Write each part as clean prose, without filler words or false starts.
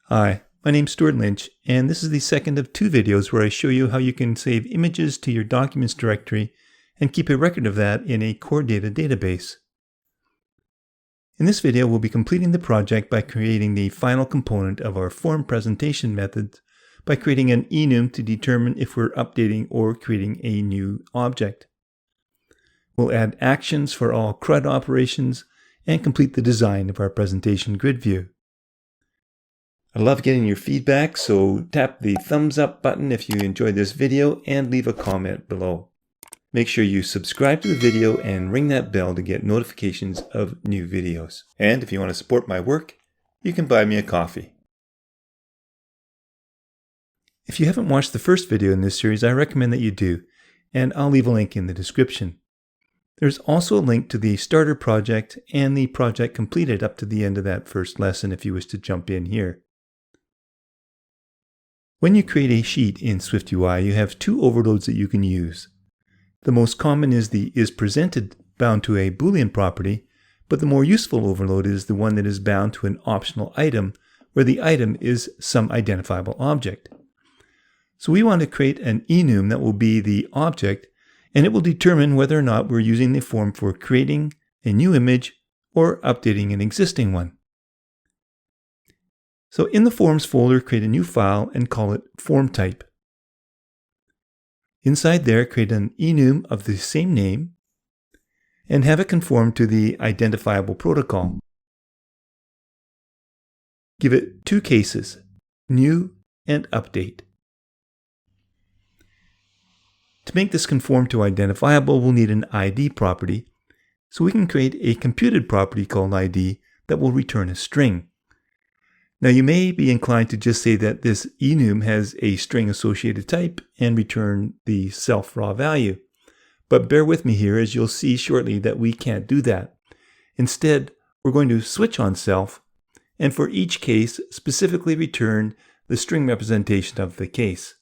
Hi, my name's Stuart Lynch, and this is the second of two videos where I show you how you can save images to your Documents directory and keep a record of that in a CoreData database. In this video, we'll be completing the project by creating the final component of our form presentation method by creating an Enum to determine if we're updating or creating a new object. We'll add actions for all CRUD operations and complete the design of our presentation grid view. I love getting your feedback, so tap the thumbs up button if you enjoyed this video and leave a comment below. Make sure you subscribe to the video and ring that bell to get notifications of new videos. And if you want to support my work, you can buy me a coffee. If you haven't watched the first video in this series, I recommend that you do, and I'll leave a link in the description. There's also a link to the starter project and the project completed up to the end of that first lesson if you wish to jump in here. When you create a sheet in SwiftUI, you have two overloads that you can use. The most common is the isPresented bound to a Boolean property, but the more useful overload is the one that is bound to an optional item, where the item is some identifiable object. So we want to create an Enum that will be the object, and it will determine whether or not we're using the form for creating a new image or updating an existing one. So in the Forms folder, create a new file and call it Form Type. Inside there, create an Enum of the same name and have it conform to the identifiable protocol. Give it two cases, New and Update. To make this conform to identifiable, we'll need an ID property, so we can create a computed property called ID that will return a string. Now you may be inclined to just say that this Enum has a string associated type and return the self raw value. But bear with me here, as you'll see shortly that we can't do that. Instead, we're going to switch on self, and for each case specifically return the string representation of the case.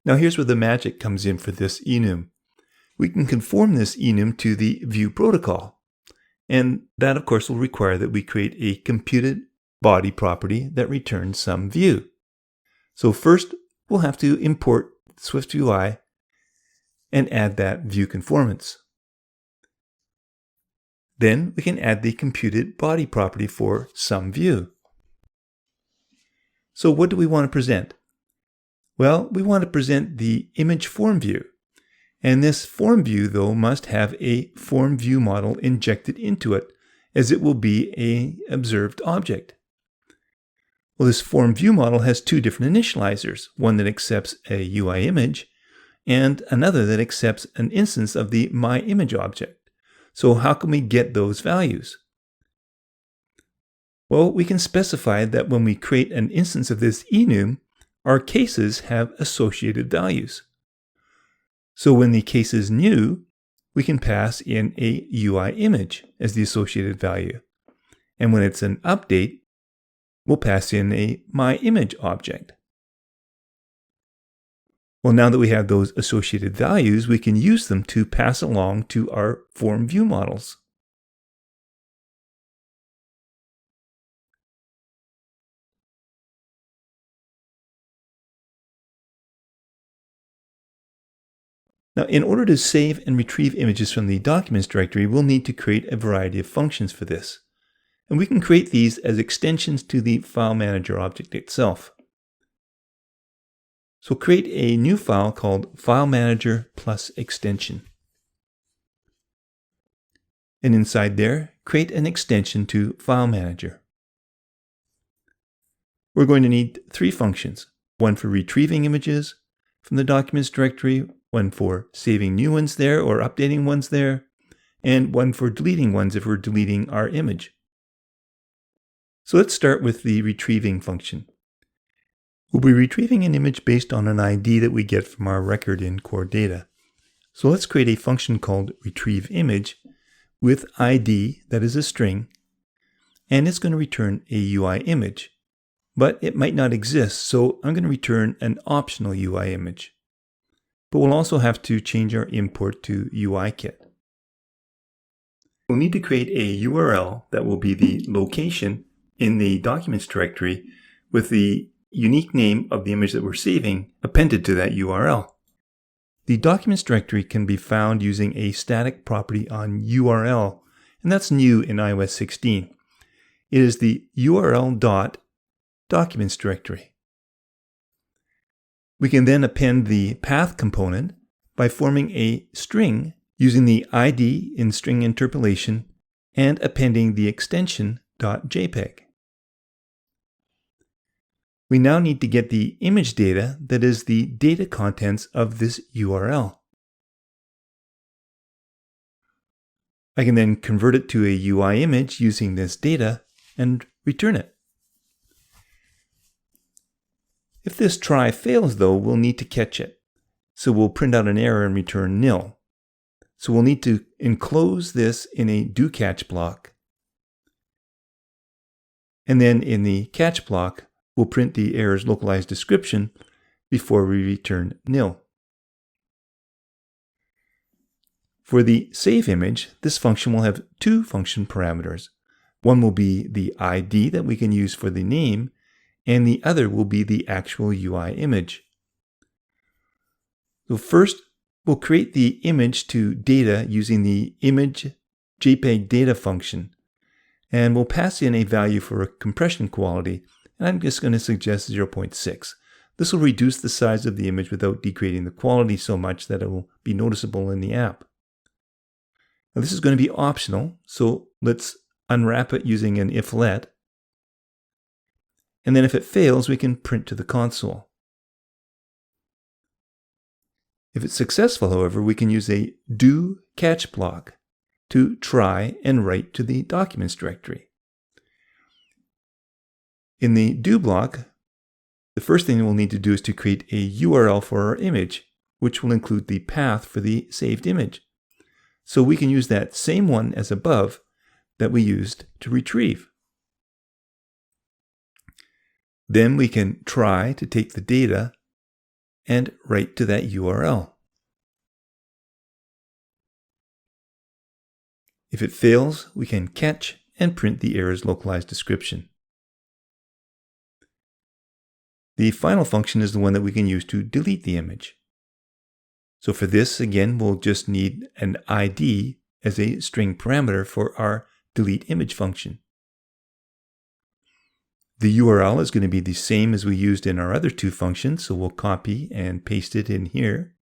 Now here's where the magic comes in for this Enum. We can conform this Enum to the view protocol. And that, of course, will require that we create a computed body property that returns some view. So first, we'll have to import SwiftUI and add that view conformance. Then we can add the computed body property for some view. So what do we want to present? Well, we want to present the ImageFormView. And this form view, though, must have a form view model injected into it, as it will be an observed object. Well, this form view model has two different initializers, one that accepts a UI image and another that accepts an instance of the MyImage object. So how can we get those values? Well, we can specify that when we create an instance of this Enum, our cases have associated values. So when the case is new, we can pass in a UI image as the associated value. And when it's an update, we'll pass in a MyImage object. Well, now that we have those associated values, we can use them to pass along to our form view models. Now, in order to save and retrieve images from the Documents directory, we'll need to create a variety of functions for this. And we can create these as extensions to the FileManager object itself. So create a new file called FileManager plus extension. And inside there, create an extension to FileManager. We're going to need three functions, one for retrieving images from the Documents directory, one for saving new ones there or updating ones there, and one for deleting ones if we're deleting our image. So let's start with the retrieving function. We'll be retrieving an image based on an ID that we get from our record in CoreData. So let's create a function called retrieveImage with ID that is a string, and it's going to return a UI image. But it might not exist, so I'm going to return an optional UI image. But we'll also have to change our import to UIKit. we'll need to create a URL that will be the location in the Documents directory with the unique name of the image that we're saving appended to that URL. The Documents directory can be found using a static property on URL, and that's new in iOS 16. It is the URL.Documents directory. We can then append the path component by forming a string using the ID in string interpolation and appending the extension .jpeg. We now need to get the image data that is the data contents of this URL. I can then convert it to a UI image using this data and return it. If this try fails though, we'll need to catch it. So we'll print out an error and return nil. So we'll need to enclose this in a do catch block. And then in the catch block, we'll print the error's localized description before we return nil. For the save image, this function will have two function parameters. One will be the ID that we can use for the name, and the other will be the actual UI image. So first, we'll create the image to data using the ImageJPEG function, and we'll pass in a value for a compression quality, and I'm just going to suggest 0.6. This will reduce the size of the image without degrading the quality so much that it will be noticeable in the app. Now this is going to be optional, so let's unwrap it using an if-let. And then if it fails, we can print to the console. If it's successful, however, we can use a do catch block to try and write to the Documents directory. In the do block, the first thing we'll need to do is to create a URL for our image, which will include the path for the saved image. So we can use that same one as above that we used to retrieve. Then we can try to take the data and write to that URL. If it fails, we can catch and print the error's localized description. The final function is the one that we can use to delete the image. So for this, again, we'll just need an ID as a string parameter for our delete image function. The URL is going to be the same as we used in our other two functions, so we'll copy and paste it in here.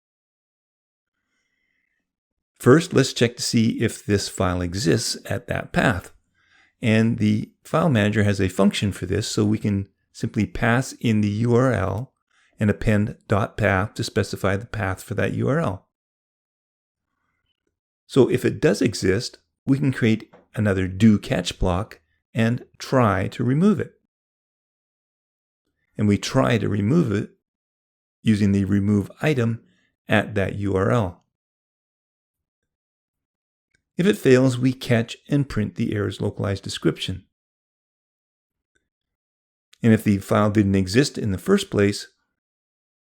First, let's check to see if this file exists at that path. And the file manager has a function for this, so we can simply pass in the URL and append .path to specify the path for that URL. So if it does exist, we can create another do catch block and try to remove it. And we try to remove it using the remove item at that URL. If it fails, we catch and print the error's localized description. And if the file didn't exist in the first place,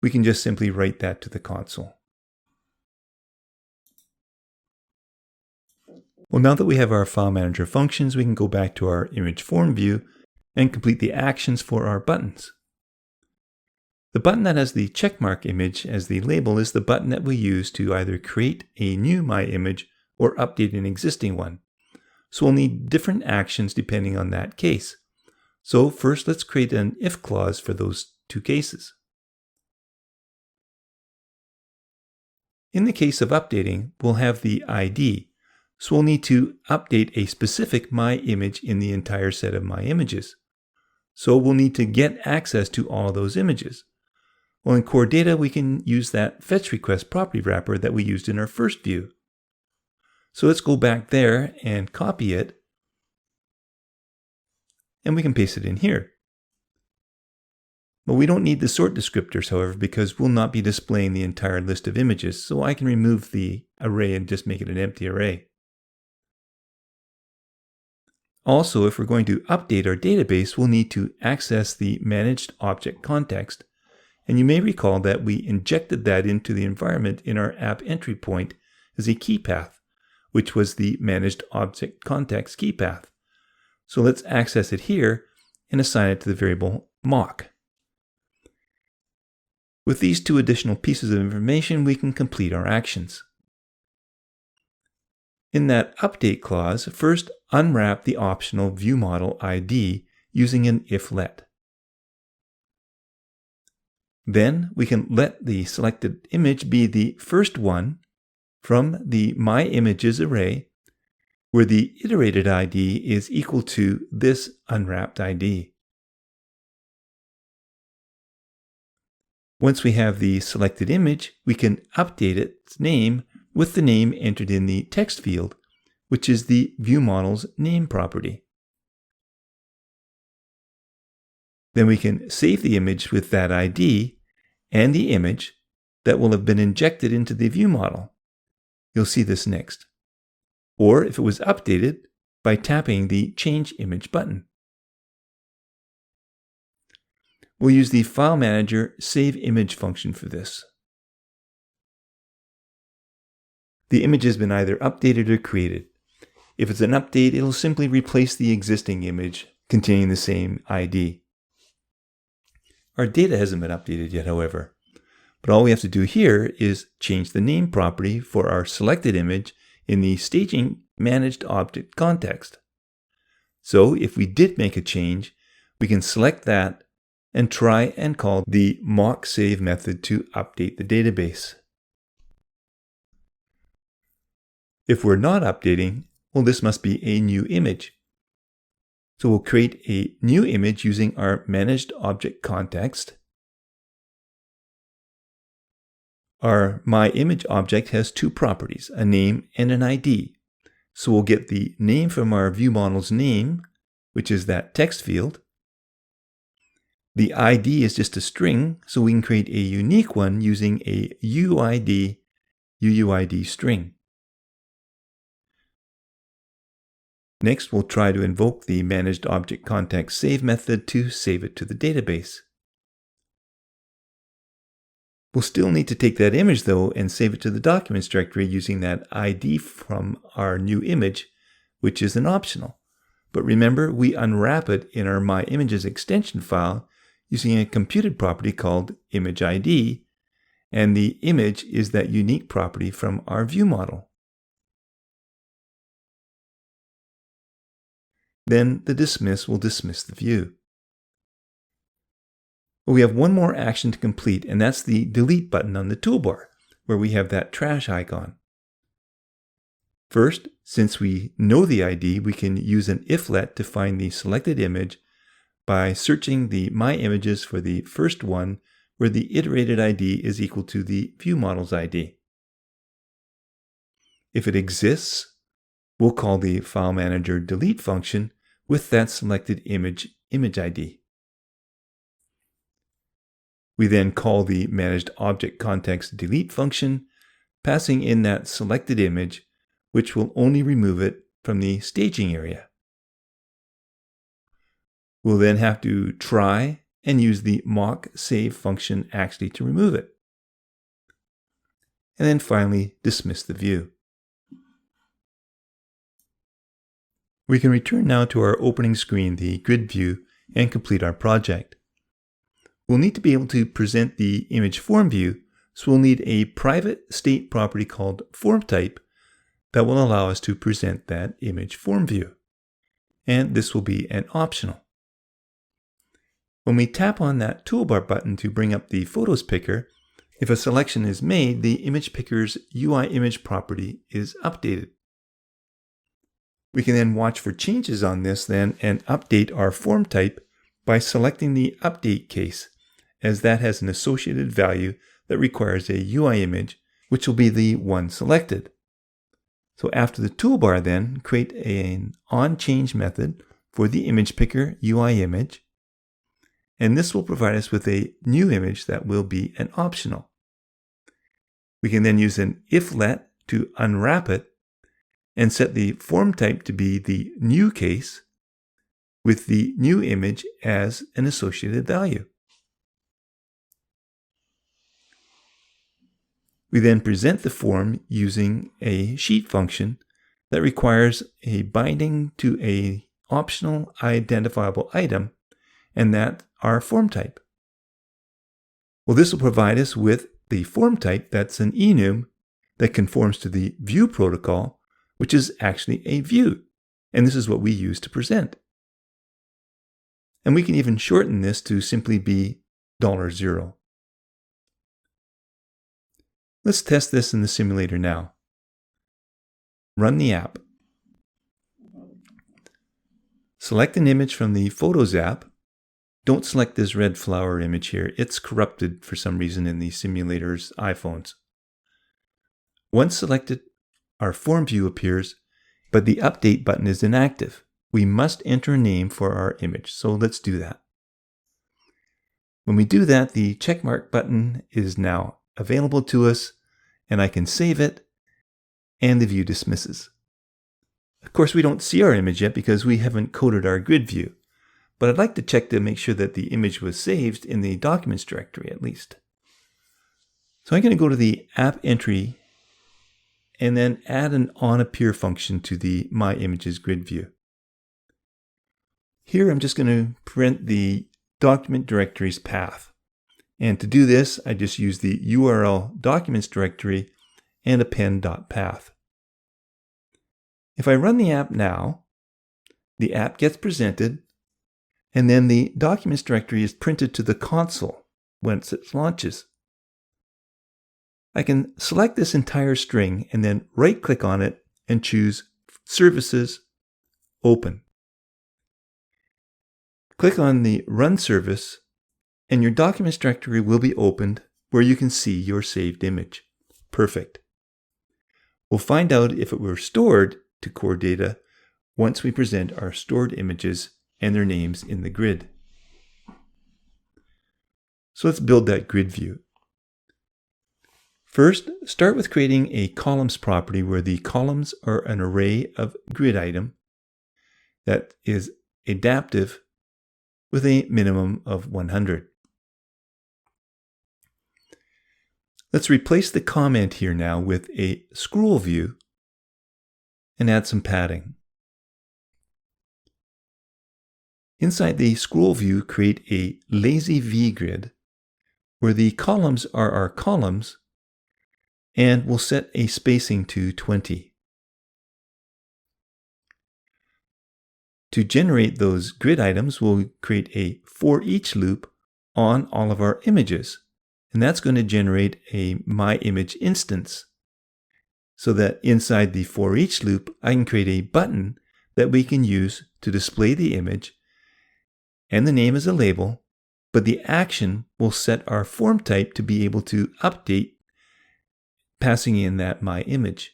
we can just simply write that to the console. Well, now that we have our FileManager functions, we can go back to our ImageFormView and complete the actions for our buttons. The button that has the checkmark image as the label is the button that we use to either create a new MyImage or update an existing one. So we'll need different actions depending on that case. So first, let's create an if clause for those two cases. In the case of updating, we'll have the ID. So we'll need to update a specific MyImage in the entire set of MyImages. So we'll need to get access to all of those images. Well, in CoreData, we can use that fetch request property wrapper that we used in our first view. So let's go back there and copy it. And we can paste it in here. But we don't need the sort descriptors, however, because we'll not be displaying the entire list of images. So I can remove the array and just make it an empty array. Also, if we're going to update our database, we'll need to access the managed object context. And you may recall that we injected that into the environment in our app entry point as a key path. which was the managed object context key path. So let's access it here and assign it to the variable mock. With these two additional pieces of information, we can complete our actions. In that update clause, first unwrap the optional viewModel ID using an if-let. Then we can let the selected image be the first one from the MyImages array, where the iterated ID is equal to this unwrapped ID. Once we have the selected image, we can update its name with the name entered in the text field, which is the viewModel's name property. Then we can save the image with that ID and the image that will have been injected into the viewModel. You'll see this next. Or if it was updated, by tapping the Change Image button. We'll use the FileManager Save Image function for this. The image has been either updated or created. If it's an update, it'll simply replace the existing image containing the same ID. Our data hasn't been updated yet, however. But all we have to do here is change the name property for our selected image in the staging managed object context. So if we did make a change, we can select that and try and call the mock save method to update the database. If we're not updating, well, this must be a new image. So we'll create a new image using our managed object context. Our MyImage object has two properties, a name and an ID. So we'll get the name from our viewModel's name, which is that text field. The ID is just a string, so we can create a unique one using a UUID string. Next, we'll try to invoke the managed object context save method to save it to the database. We'll still need to take that image though and save it to the documents directory using that ID from our new image, which is an optional. But remember, we unwrap it in our MyImages extension file using a computed property called ImageID, and the image is that unique property from our viewModel. Then the dismiss will dismiss the view. We have one more action to complete, and that's the delete button on the toolbar, where we have that trash icon. First, since we know the ID, we can use an if-let to find the selected image by searching the MyImages for the first one where the iterated ID is equal to the viewModel's ID. If it exists, we'll call the FileManager delete function with that selected image ID. We then call the managed object context delete function, passing in that selected image, which will only remove it from the staging area. We'll then have to try and use the mock save function actually to remove it. And then finally dismiss the view. We can return now to our opening screen, the grid view, and complete our project. We'll need to be able to present the ImageFormView, so we'll need a private state property called FormType that will allow us to present that ImageFormView. And this will be an optional. When we tap on that toolbar button to bring up the Photos Picker, if a selection is made, the Image Picker's UIImage property is updated. We can then watch for changes on this then and update our form type by selecting the update case, as that has an associated value that requires a UI image, which will be the one selected. So after the toolbar then, create an onChange method for the Image Picker UI image, and this will provide us with a new image that will be an optional. We can then use an if-let to unwrap it and set the form type to be the new case with the new image as an associated value. We then present the form using a sheet function that requires a binding to an optional identifiable item, and that's our form type. Well, this will provide us with the form type that's an Enum that conforms to the view protocol, which is actually a view. And this is what we use to present. And we can even shorten this to simply be $0. Let's test this in the simulator now. Run the app. Select an image from the Photos app. Don't select this red flower image here. It's corrupted for some reason in the simulator's iPhones. Once selected, our form view appears, but the update button is inactive. We must enter a name for our image, so let's do that. When we do that, the checkmark button is now available to us, and I can save it, and the view dismisses. Of course, we don't see our image yet because we haven't coded our grid view, but I'd like to check to make sure that the image was saved in the Documents directory at least. So I'm going to go to the app entry and then add an onAppear function to the MyImagesGridView. Here I'm just going to print the document directory's path. And to do this, I just use the URL documents directory and append.path. If I run the app now, the app gets presented, and then the documents directory is printed to the console once it launches. I can select this entire string and then right-click on it and choose Services, Open. Click on the Run Service, and your Documents directory will be opened where you can see your saved image. Perfect. We'll find out if it were stored to CoreData once we present our stored images and their names in the grid. So let's build that grid view. First, start with creating a columns property where the columns are an array of grid item that is adaptive with a minimum of 100. Let's replace the comment here now with a scroll view and add some padding. Inside the scroll view, create a lazy V grid where the columns are our columns, and we'll set a spacing to 20. To generate those grid items, we'll create a for each loop on all of our images, and that's going to generate a MyImage instance, so that inside the for each loop, I can create a button that we can use to display the image and the name as a label, but the action will set our form type to be able to update, passing in that MyImage.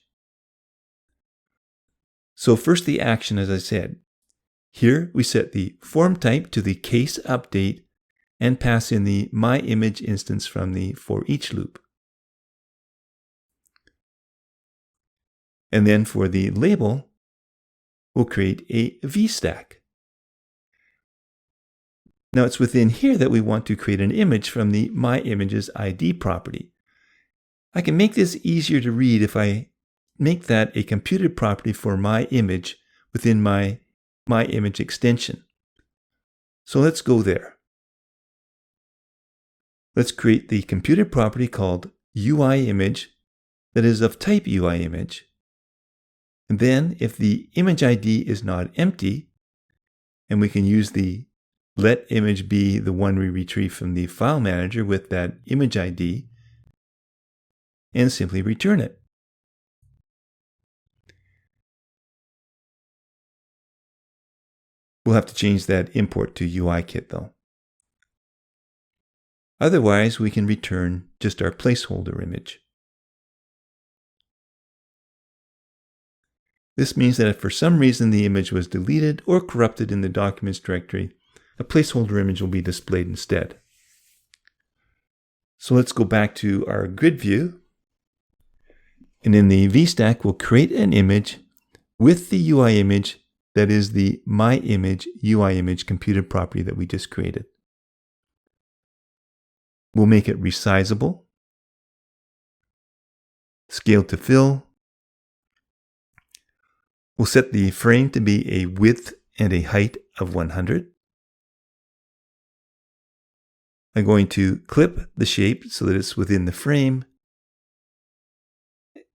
So first the action, as I said. Here we set the form type to the case update and pass in the MyImage instance from the for each loop. And then for the label, we'll create a VStack. Now it's within here that we want to create an image from the MyImagesID property. I can make this easier to read if I make that a computed property for MyImage within my MyImage extension. So let's go there. Let's create the computed property called UIImage that is of type UIImage. And then if the image ID is not empty, and we can use the let image be the one we retrieve from the file manager with that image ID, and simply return it. We'll have to change that import to UIKit though. Otherwise, we can return just our placeholder image. This means that if for some reason the image was deleted or corrupted in the Documents directory, a placeholder image will be displayed instead. So let's go back to our grid view. And in the VStack, we'll create an image with the UI image that is the MyImage UIImage computed property that we just created. We'll make it resizable, scale to fill, We'll set the frame to be a width and a height of 100. I'm going to clip the shape so that it's within the frame,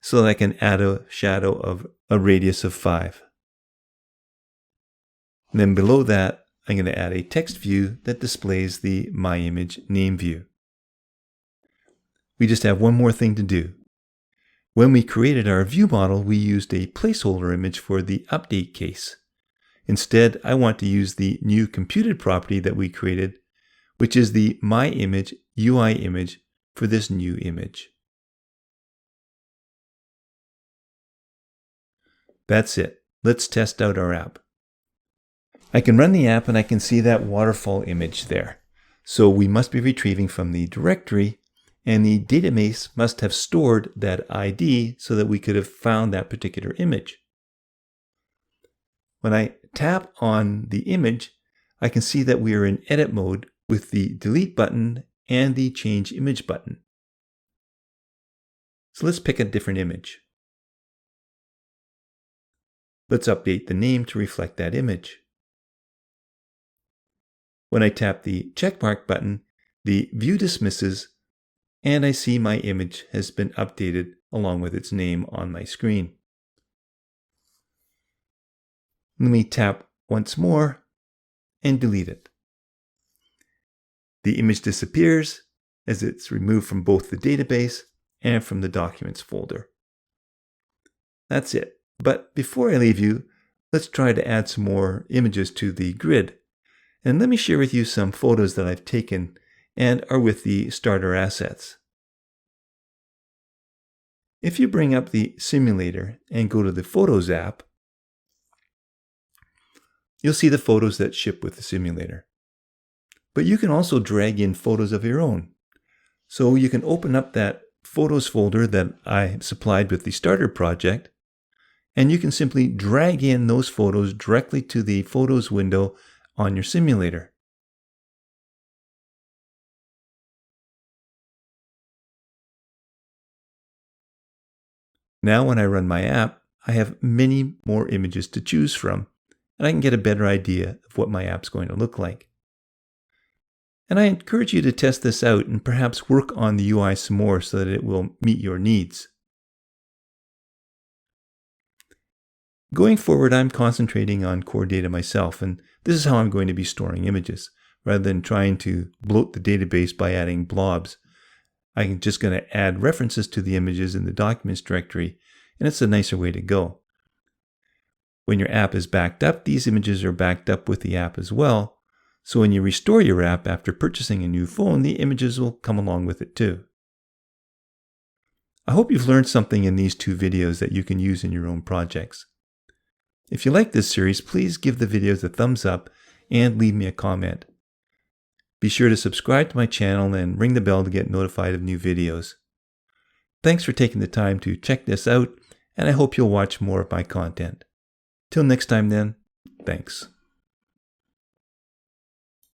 so that I can add a shadow of a radius of 5. And then below that, I'm going to add a text view that displays the MyImage name view. We just have one more thing to do. When we created our view model, we used a placeholder image for the update case. Instead, I want to use the new computed property that we created, which is the MyImage UI image for this new image. That's it. Let's test out our app. I can run the app and I can see that waterfall image there. So we must be retrieving from the directory, and the database must have stored that ID so that we could have found that particular image. When I tap on the image, I can see that we are in edit mode with the delete button and the change image button. So let's pick a different image. Let's update the name to reflect that image. When I tap the checkmark button, the view dismisses, and I see my image has been updated along with its name on my screen. Let me tap once more and delete it. The image disappears as it's removed from both the database and from the Documents folder. That's it. But before I leave you, let's try to add some more images to the grid. And let me share with you some photos that I've taken and are with the starter assets. If you bring up the simulator and go to the Photos app, you'll see the photos that ship with the simulator. But you can also drag in photos of your own. So you can open up that Photos folder that I supplied with the starter project, and you can simply drag in those photos directly to the Photos window on your simulator. Now when I run my app, I have many more images to choose from, and I can get a better idea of what my app's going to look like. And I encourage you to test this out and perhaps work on the UI some more so that it will meet your needs. Going forward, I'm concentrating on CoreData myself, and this is how I'm going to be storing images. Rather than trying to bloat the database by adding blobs, I'm just going to add references to the images in the Documents directory, and it's a nicer way to go. When your app is backed up, these images are backed up with the app as well, so when you restore your app after purchasing a new phone, the images will come along with it too. I hope you've learned something in these two videos that you can use in your own projects. If you like this series, please give the videos a thumbs up and leave me a comment. Be sure to subscribe to my channel and ring the bell to get notified of new videos. Thanks for taking the time to check this out, and I hope you'll watch more of my content. Till next time then, thanks.